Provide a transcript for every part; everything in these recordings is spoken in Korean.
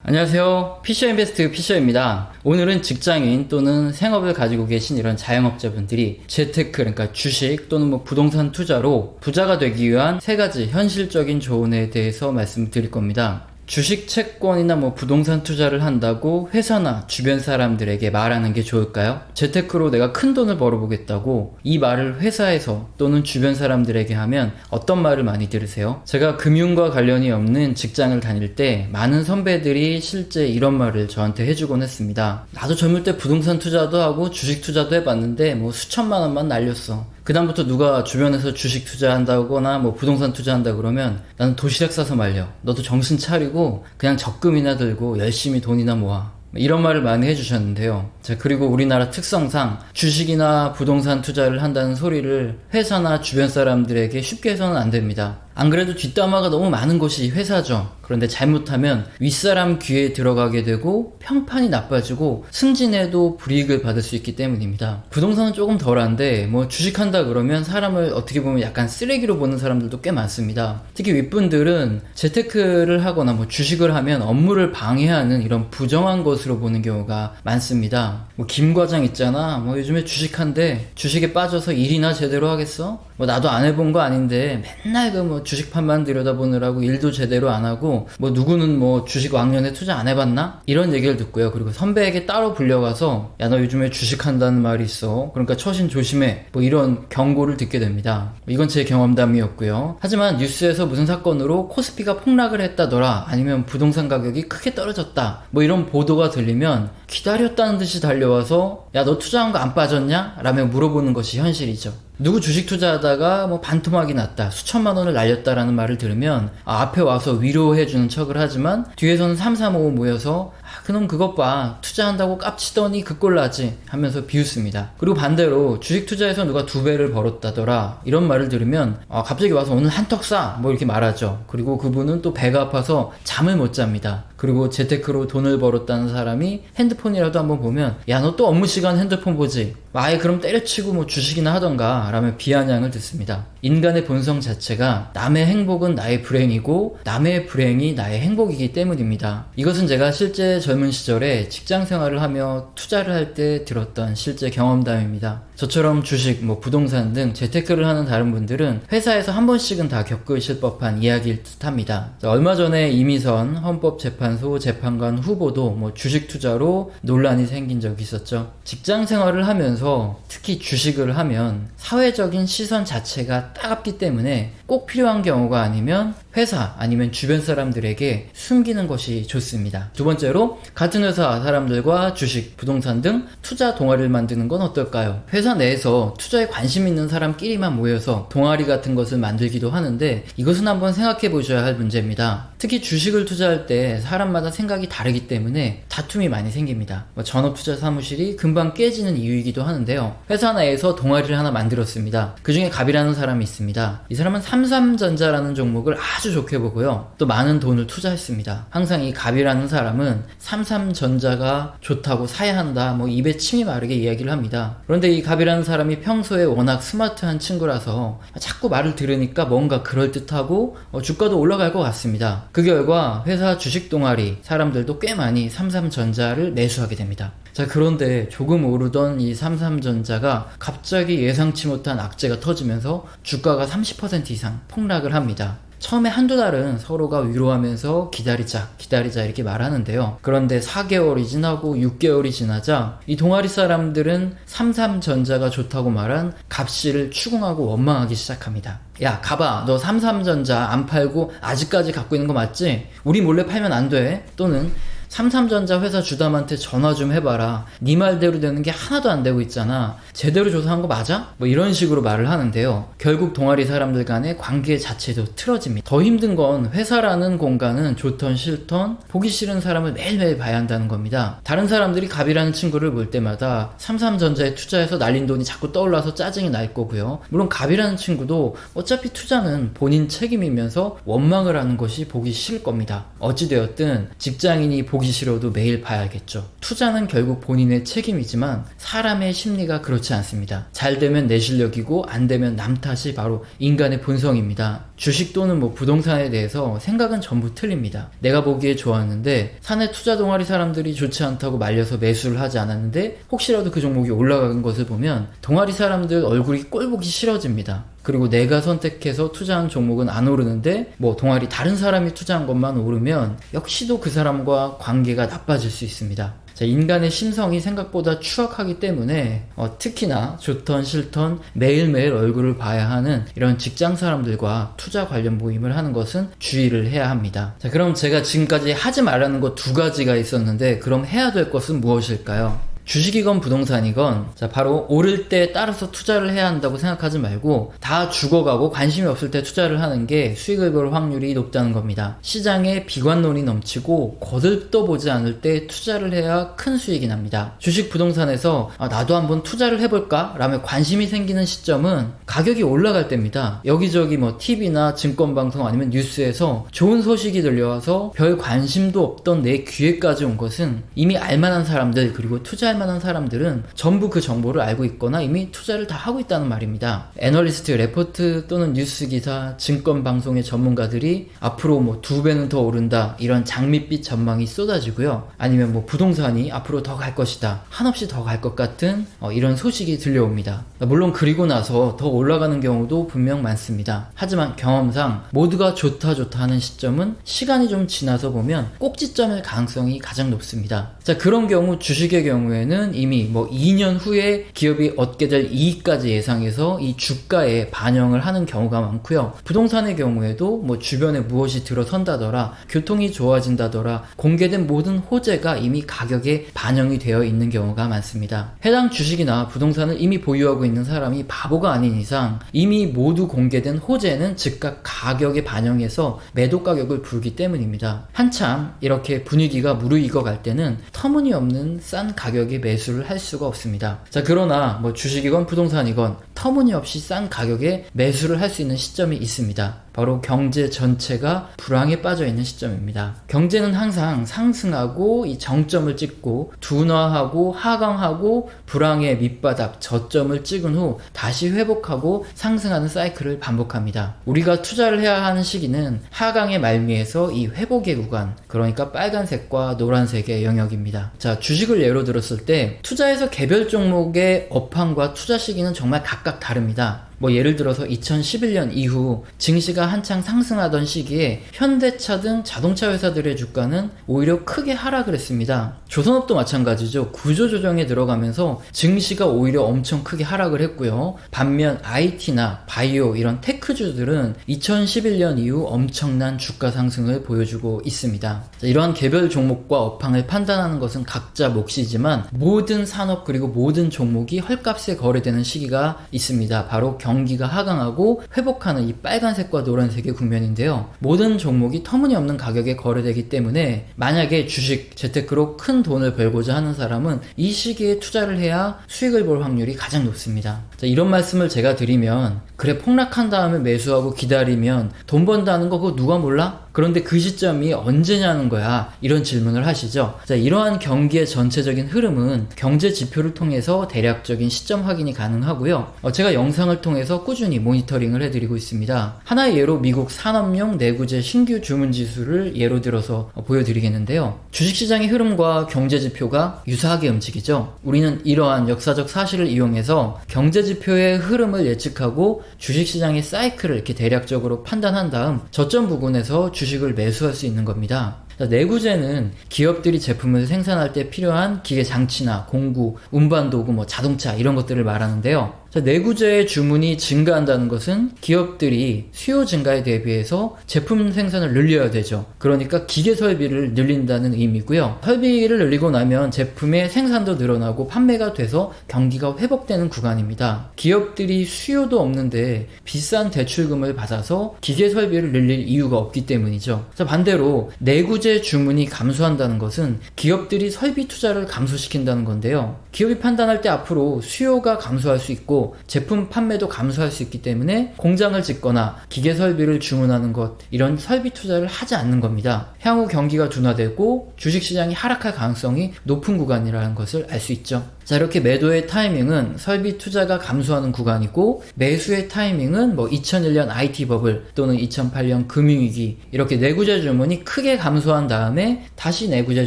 안녕하세요. 피셔인베스트 피셔입니다. 오늘은 직장인 또는 생업을 가지고 계신 이런 자영업자분들이 재테크, 그러니까 주식 또는 부동산 투자로 부자가 되기 위한 3가지 현실적인 조언에 대해서 말씀드릴 겁니다. 주식 채권이나 부동산 투자를 한다고 회사나 주변 사람들에게 말하는 게 좋을까요? 재테크로 내가 큰 돈을 벌어보겠다고 이 말을 회사에서 또는 주변 사람들에게 하면 어떤 말을 많이 들으세요? 제가 금융과 관련이 없는 직장을 다닐 때 많은 선배들이 실제 이런 말을 저한테 해주곤 했습니다. 나도 젊을 때 부동산 투자도 하고 주식 투자도 해봤는데 수천만 원만 날렸어. 그 다음부터 누가 주변에서 주식 투자한다거나 부동산 투자한다 그러면 나는 도시락 싸서 말려. 너도 정신 차리고 그냥 적금이나 들고 열심히 돈이나 모아. 이런 말을 많이 해주셨는데요. 자, 그리고 우리나라 특성상 주식이나 부동산 투자를 한다는 소리를 회사나 주변 사람들에게 쉽게 해서는 안 됩니다. 안 그래도 뒷담화가 너무 많은 곳이 회사죠. 그런데 잘못하면 윗사람 귀에 들어가게 되고 평판이 나빠지고 승진해도 불이익을 받을 수 있기 때문입니다. 부동산은 조금 덜한데 주식한다 그러면 사람을 어떻게 보면 약간 쓰레기로 보는 사람들도 꽤 많습니다. 특히 윗분들은 재테크를 하거나 주식을 하면 업무를 방해하는 이런 부정한 것으로 보는 경우가 많습니다. 김 과장 있잖아. 요즘에 주식한데 주식에 빠져서 일이나 제대로 하겠어? 나도 안 해본 거 아닌데 맨날 주식판만 들여다보느라고 일도 제대로 안 하고 누구는 주식 왕년에 투자 안 해봤나? 이런 얘기를 듣고요. 그리고 선배에게 따로 불려가서 야, 너 요즘에 주식한다는 말이 있어. 그러니까 처신 조심해. 이런 경고를 듣게 됩니다. 이건 제 경험담이었고요. 하지만 뉴스에서 무슨 사건으로 코스피가 폭락을 했다더라, 아니면 부동산 가격이 크게 떨어졌다, 이런 보도가 들리면 기다렸다는 듯이 달려와서 야, 너 투자한 거 안 빠졌냐? 라며 물어보는 것이 현실이죠. 누구 주식 투자하다가 반토막이 났다, 수천만 원을 날렸다라는 말을 들으면 앞에 와서 위로해주는 척을 하지만 뒤에서는 335 모여서 그놈 그것 봐, 투자한다고 깝치더니 그 꼴 나지 하면서 비웃습니다. 그리고 반대로 주식 투자해서 누가 2배를 벌었다더라, 이런 말을 들으면 갑자기 와서 오늘 한턱 쏴 이렇게 말하죠. 그리고 그분은 또 배가 아파서 잠을 못 잡니다. 그리고 재테크로 돈을 벌었다는 사람이 핸드폰이라도 한번 보면 야, 너 또 업무 시간 핸드폰 보지? 아예 그럼 때려치고 주식이나 하던가 라며 비아냥을 듣습니다. 인간의 본성 자체가 남의 행복은 나의 불행이고 남의 불행이 나의 행복이기 때문입니다. 이것은 제가 실제 젊은 시절에 직장 생활을 하며 투자를 할 때 들었던 실제 경험담입니다. 저처럼 주식, 부동산 등 재테크를 하는 다른 분들은 회사에서 한 번씩은 다 겪으실 법한 이야기일 듯합니다. 얼마 전에 이미선 헌법재판소 재판관 후보도 주식 투자로 논란이 생긴 적이 있었죠. 직장 생활을 하면서 특히 주식을 하면 사회적인 시선 자체가 따갑기 때문에 꼭 필요한 경우가 아니면 회사 아니면 주변 사람들에게 숨기는 것이 좋습니다. 두 번째로, 같은 회사 사람들과 주식, 부동산 등 투자 동아리를 만드는 건 어떨까요? 회사 내에서 투자에 관심 있는 사람끼리만 모여서 동아리 같은 것을 만들기도 하는데 이것은 한번 생각해 보셔야 할 문제입니다. 특히 주식을 투자할 때 사람마다 생각이 다르기 때문에 다툼이 많이 생깁니다. 전업투자 사무실이 금방 깨지는 이유이기도 하는데요. 회사 내에서 동아리를 하나 만들었습니다. 그 중에 갑이라는 사람이 있습니다. 이 사람은 삼삼전자라는 종목을 아주 좋게 보고요, 또 많은 돈을 투자했습니다. 항상 이 갑이라는 사람은 삼삼전자가 좋다고 사야 한다, 입에 침이 마르게 이야기를 합니다. 그런데 이 갑이라는 사람이 평소에 워낙 스마트한 친구라서 자꾸 말을 들으니까 뭔가 그럴듯하고 주가도 올라갈 것 같습니다. 그 결과 회사 주식 동아리 사람들도 꽤 많이 삼삼전자를 매수하게 됩니다. 자, 그런데 조금 오르던 이 삼삼전자가 갑자기 예상치 못한 악재가 터지면서 주가가 30% 이상 폭락을 합니다. 처음에 한두 달은 서로가 위로하면서 기다리자 이렇게 말하는데요. 그런데 4개월이 지나고 6개월이 지나자 이 동아리 사람들은 삼삼전자가 좋다고 말한 갑씨를 추궁하고 원망하기 시작합니다. 야, 가봐, 너 삼삼전자 안 팔고 아직까지 갖고 있는 거 맞지? 우리 몰래 팔면 안 돼. 또는 삼삼전자 회사 주담한테 전화 좀 해봐라. 네 말대로 되는 게 하나도 안 되고 있잖아. 제대로 조사한 거 맞아? 이런 식으로 말을 하는데요. 결국 동아리 사람들 간의 관계 자체도 틀어집니다. 더 힘든 건 회사라는 공간은 좋던 싫던 보기 싫은 사람을 매일매일 봐야 한다는 겁니다. 다른 사람들이 갑이라는 친구를 볼 때마다 삼삼전자에 투자해서 날린 돈이 자꾸 떠올라서 짜증이 날 거고요. 물론 갑이라는 친구도 어차피 투자는 본인 책임이면서 원망을 하는 것이 보기 싫을 겁니다. 어찌되었든 직장인이 보기 싫어도 매일 봐야겠죠. 투자는 결국 본인의 책임이지만 사람의 심리가 그렇지 않습니다. 잘 되면 내 실력이고 안 되면 남 탓이 바로 인간의 본성입니다. 주식 또는 뭐 부동산에 대해서 생각은 전부 틀립니다. 내가 보기에 좋았는데 사내 투자 동아리 사람들이 좋지 않다고 말려서 매수를 하지 않았는데 혹시라도 그 종목이 올라간 것을 보면 동아리 사람들 얼굴이 꼴보기 싫어집니다. 그리고 내가 선택해서 투자한 종목은 안 오르는데 뭐 동아리 다른 사람이 투자한 것만 오르면 역시도 그 사람과 관계가 나빠질 수 있습니다. 자, 인간의 심성이 생각보다 추악하기 때문에 특히나 좋던 싫던 매일매일 얼굴을 봐야 하는 이런 직장 사람들과 투자 관련 모임을 하는 것은 주의를 해야 합니다. 자, 그럼 제가 지금까지 하지 말라는 것 두 가지가 있었는데 그럼 해야 될 것은 무엇일까요? 주식이건 부동산이건 자 바로 오를 때 따라서 투자를 해야 한다고 생각하지 말고 다 죽어가고 관심이 없을 때 투자를 하는 게 수익을 볼 확률이 높다는 겁니다. 시장에 비관론이 넘치고 거들떠보지 않을 때 투자를 해야 큰 수익이 납니다. 주식 부동산에서 나도 한번 투자를 해볼까? 라며 관심이 생기는 시점은 가격이 올라갈 때입니다. 여기저기 뭐 TV나 증권방송 아니면 뉴스에서 좋은 소식이 들려와서 별 관심도 없던 내 귀에까지 온 것은 이미 알만한 사람들 그리고 투자할 만한 사람들은 전부 그 정보를 알고 있거나 이미 투자를 다 하고 있다는 말입니다. 애널리스트 레포트 또는 뉴스 기사, 증권 방송의 전문가들이 앞으로 뭐 2배는 더 오른다 이런 장밋빛 전망이 쏟아지고요. 아니면 뭐 부동산이 앞으로 더 갈 것이다. 한없이 더 갈 것 같은 이런 소식이 들려옵니다. 물론 그리고 나서 더 올라가는 경우도 분명 많습니다. 하지만 경험상 모두가 좋다 하는 시점은 시간이 좀 지나서 보면 꼭지점일 가능성이 가장 높습니다. 자, 그런 경우 주식의 경우에는 이미 뭐 2년 후에 기업이 얻게 될 이익까지 예상해서 이 주가에 반영을 하는 경우가 많고요. 부동산의 경우에도 뭐 주변에 무엇이 들어선다더라, 교통이 좋아진다더라, 공개된 모든 호재가 이미 가격에 반영이 되어 있는 경우가 많습니다. 해당 주식이나 부동산을 이미 보유하고 있는 사람이 바보가 아닌 이상 이미 모두 공개된 호재는 즉각 가격에 반영해서 매도 가격을 부르기 때문입니다. 한참 이렇게 분위기가 무르익어갈 때는 터무니없는 싼 가격에 매수를 할 수가 없습니다. 자, 그러나 뭐 주식이건 부동산이건 터무니없이 싼 가격에 매수를 할 수 있는 시점이 있습니다. 바로 경제 전체가 불황에 빠져 있는 시점입니다. 경제는 항상 상승하고 이 정점을 찍고 둔화하고 하강하고 불황의 밑바닥 저점을 찍은 후 다시 회복하고 상승하는 사이클을 반복합니다. 우리가 투자를 해야 하는 시기는 하강의 말미에서 이 회복의 구간, 그러니까 빨간색과 노란색의 영역입니다. 자, 주식을 예로 들었을 때 투자에서 개별 종목의 업황과 투자 시기는 정말 각각 다릅니다. 뭐 예를 들어서 2011년 이후 증시가 한창 상승하던 시기에 현대차 등 자동차 회사들의 주가는 오히려 크게 하락을 했습니다. 조선업도 마찬가지죠. 구조조정에 들어가면서 증시가 오히려 엄청 크게 하락을 했고요. 반면 IT나 바이오 이런 테크주들은 2011년 이후 엄청난 주가 상승을 보여주고 있습니다. 자, 이러한 개별 종목과 업황을 판단하는 것은 각자 몫이지만 모든 산업 그리고 모든 종목이 헐값에 거래되는 시기가 있습니다. 바로 경기가 하강하고 회복하는 이 빨간색과 노란색의 국면인데요. 모든 종목이 터무니없는 가격에 거래되기 때문에 만약에 주식, 재테크로 큰 돈을 벌고자 하는 사람은 이 시기에 투자를 해야 수익을 볼 확률이 가장 높습니다. 자, 이런 말씀을 제가 드리면 그래 폭락한 다음에 매수하고 기다리면 돈 번다는 거 그거 누가 몰라? 그런데 그 시점이 언제냐는 거야. 이런 질문을 하시죠. 자, 이러한 경기의 전체적인 흐름은 경제 지표를 통해서 대략적인 시점 확인이 가능하고요. 제가 영상을 통해서 꾸준히 모니터링을 해드리고 있습니다. 하나의 예로 미국 산업용 내구재 신규 주문 지수를 예로 들어서 보여드리겠는데요. 주식시장의 흐름과 경제 지표가 유사하게 움직이죠. 우리는 이러한 역사적 사실을 이용해서 경제 지표의 흐름을 예측하고 주식시장의 사이클을 이렇게 대략적으로 판단한 다음 저점 부근에서 주식을 매수할 수 있는 겁니다. 내구재는 기업들이 제품을 생산할 때 필요한 기계 장치나 공구, 운반도구, 자동차 이런 것들을 말하는데요. 내구재의 주문이 증가한다는 것은 기업들이 수요 증가에 대비해서 제품 생산을 늘려야 되죠. 그러니까 기계 설비를 늘린다는 의미고요. 설비를 늘리고 나면 제품의 생산도 늘어나고 판매가 돼서 경기가 회복되는 구간입니다. 기업들이 수요도 없는데 비싼 대출금을 받아서 기계 설비를 늘릴 이유가 없기 때문이죠. 반대로 내구재 주문이 감소한다는 것은 기업들이 설비 투자를 감소시킨다는 건데요. 기업이 판단할 때 앞으로 수요가 감소할 수 있고 되고 제품 판매도 감소할 수 있기 때문에 공장을 짓거나 기계 설비를 주문하는 것, 이런 설비 투자를 하지 않는 겁니다. 향후 경기가 둔화되고 주식시장이 하락할 가능성이 높은 구간이라는 것을 알 수 있죠. 자, 이렇게 매도의 타이밍은 설비 투자가 감소하는 구간이고, 매수의 타이밍은 2001년 IT 버블 또는 2008년 금융위기, 이렇게 내구재 주문이 크게 감소한 다음에 다시 내구재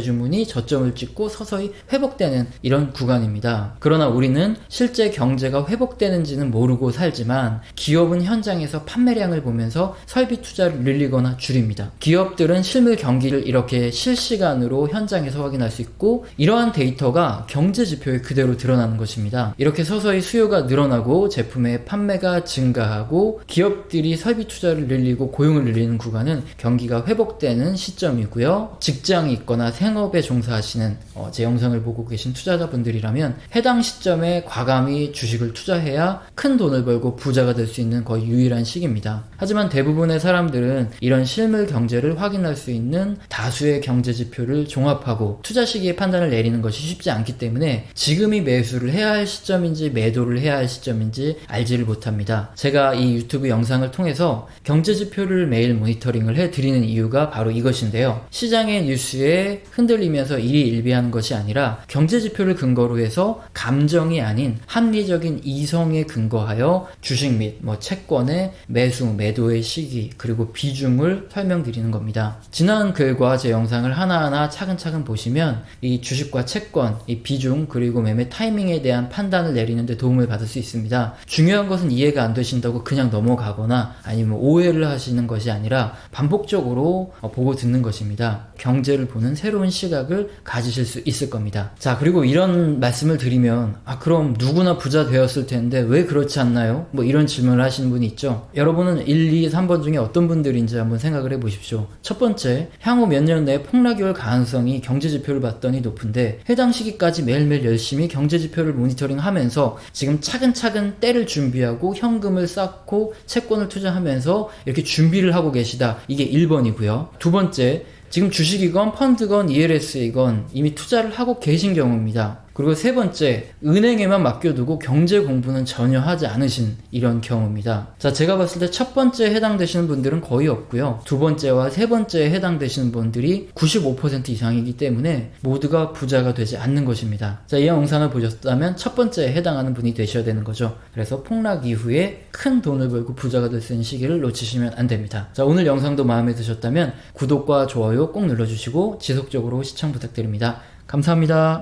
주문이 저점을 찍고 서서히 회복되는 이런 구간입니다. 그러나 우리는 실제 경제가 회복되는지는 모르고 살지만 기업은 현장에서 판매량을 보면서 설비 투자를 늘리거나 줄입니다. 기업들은 실물 경기를 이렇게 실시간으로 현장에서 확인할 수 있고, 이러한 데이터가 경제 지표에 그대로 드러나는 것입니다. 이렇게 서서히 수요가 늘어나고 제품의 판매가 증가하고 기업들이 설비 투자를 늘리고 고용을 늘리는 구간은 경기가 회복되는 시점이고요. 직장이 있거나 생업에 종사하시는 제 영상을 보고 계신 투자자분들이라면 해당 시점에 과감히 주식을 투자해야 큰 돈을 벌고 부자가 될 수 있는 거의 유일한 시기입니다. 하지만 대부분의 사람들은 이런 실물 경제를 확인할 수 있는 다수의 경제 지표를 종합하고 투자 시기에 판단을 내리는 것이 쉽지 않기 때문에 지금이 매수를 해야 할 시점인지 매도를 해야 할 시점인지 알지를 못합니다. 제가 이 유튜브 영상을 통해서 경제 지표를 매일 모니터링을 해드리는 이유가 바로 이것인데요. 시장의 뉴스에 흔들리면서 일희일비하는 것이 아니라 경제 지표를 근거로 해서 감정이 아닌 합리적인 이성에 근거하여 주식 및 채권의 매수, 매도의 시기, 그리고 비중을 설명드리는 겁니다. 지난 글과 제 영상을 하나하나 차근차근 보시면 이 주식과 채권, 이 비중, 그리고 매매 타이밍에 대한 판단을 내리는 데 도움을 받을 수 있습니다. 중요한 것은 이해가 안 되신다고 그냥 넘어가거나 아니면 오해를 하시는 것이 아니라 반복적으로 보고 듣는 것입니다. 경제를 보는 새로운 시각을 가지실 수 있을 겁니다. 자, 그리고 이런 말씀을 드리면 그럼 누구나 부자 되었을 텐데 왜 그렇지 않나요? 이런 질문을 하시는 분이 있죠. 여러분은 1, 2, 3번 중에 어떤 분들인지 한번 생각을 해보십시오. 첫 번째, 향후 몇 년 내에 폭락이 올 가능성이 경제지표를 봤더니 높은데 해당 시기까지 매일매일 열심히 경제지표를 모니터링하면서 지금 차근차근 때를 준비하고 현금을 쌓고 채권을 투자하면서 이렇게 준비를 하고 계시다. 이게 1번이고요. 두 번째, 지금 주식이건 펀드건 ELS이건 이미 투자를 하고 계신 경우입니다. 그리고 세 번째, 은행에만 맡겨두고 경제 공부는 전혀 하지 않으신 이런 경우입니다. 자, 제가 봤을 때 첫 번째에 해당되시는 분들은 거의 없고요. 두 번째와 세 번째에 해당되시는 분들이 95% 이상이기 때문에 모두가 부자가 되지 않는 것입니다. 자, 이 영상을 보셨다면 첫 번째에 해당하는 분이 되셔야 되는 거죠. 그래서 폭락 이후에 큰 돈을 벌고 부자가 될 수 있는 시기를 놓치시면 안 됩니다. 자, 오늘 영상도 마음에 드셨다면 구독과 좋아요 꼭 눌러주시고 지속적으로 시청 부탁드립니다. 감사합니다.